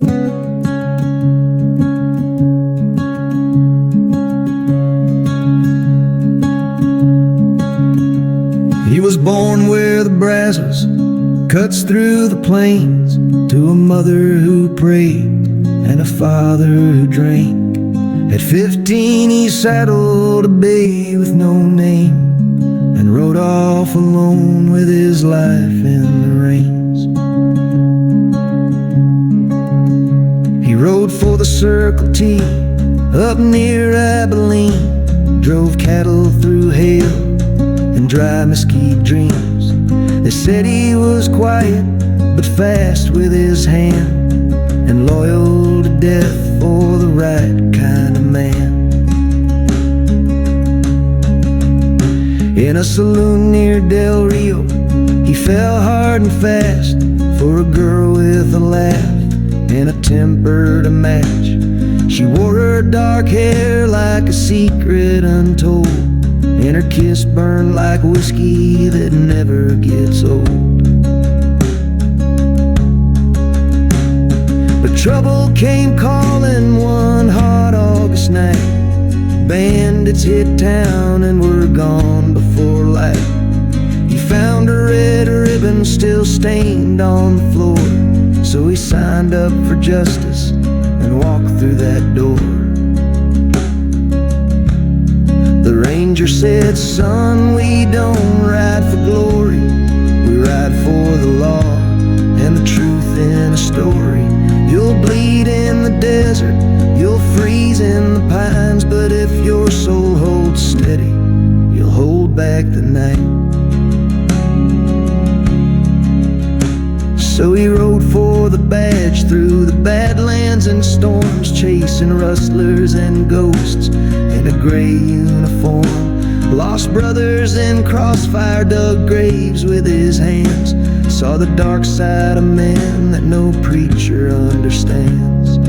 He was born where the Brazos cuts through the plains, to a mother who prayed and a father who drank. At 15 he saddled a bay with no name and rode off alone with his life in the reins. He rode for the Circle T up near Abilene, drove cattle through hail and dry mesquite dreams. They said he was quiet but fast with his hand, and loyal to death for the right kind of man. In a saloon near Del Rio, he fell hard and fast for a girl with a laugh and a temper to match. She wore her dark hair like a secret untold, and her kiss burned like whiskey that never gets old. But trouble came calling one hot August night. Bandits hit town and were gone before light. He found a red ribbon still stained on the floor, so he signed up for justice and walked through that door. The ranger said, "Son, we don't ride for glory, we ride for the law and the truth in a story. You'll bleed in the desert, you'll freeze in the pines, but if your soul holds steady, you'll hold back the night." So he rode for the badge through the badlands and storms, chasing rustlers and ghosts in a gray uniform. Lost brothers in crossfire, dug graves with his hands, saw the dark side of man that no preacher understands.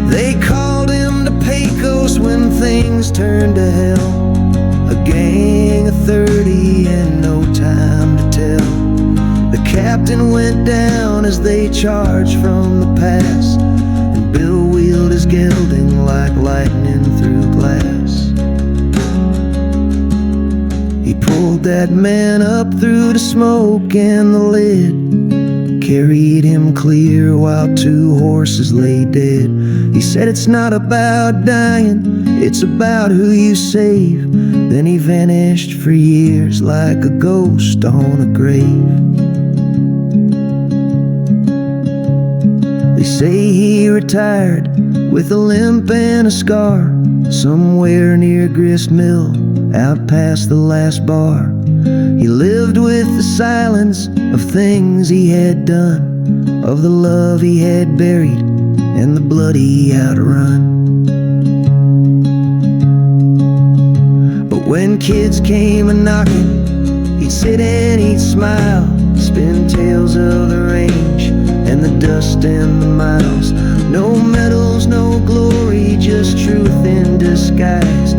They called him to Pecos when things turned to hell, a gang of 30 and no time to tell. The captain went down as they charged from the pass, and Bill wheeled his gelding like lightning through glass. He pulled that man up through the smoke and the lead, carried him clear while two horses lay dead. He said, "It's not about dying, it's about who you save." Then he vanished for years like a ghost on a grave. They say he retired with a limp and a scar, somewhere near Grist Mill, out past the last bar. He lived with the silence of things he had done, of the love he had buried and the blood he outrun. But when kids came a-knocking, he'd sit and he'd smile, spin tales of the range and the dust and the miles. No medals, no glory, just truth in disguise,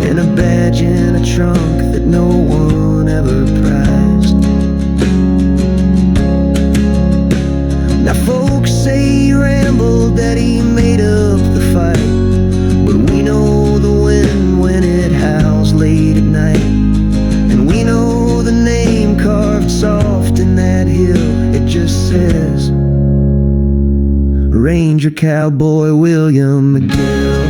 and a badge in a trunk that no one ever prized. Now folks say he rambled, that he made up the fight, but we know the wind when it howls late at night, and we know the name carved soft in that hill. It just says, Ranger Cowboy William McGill.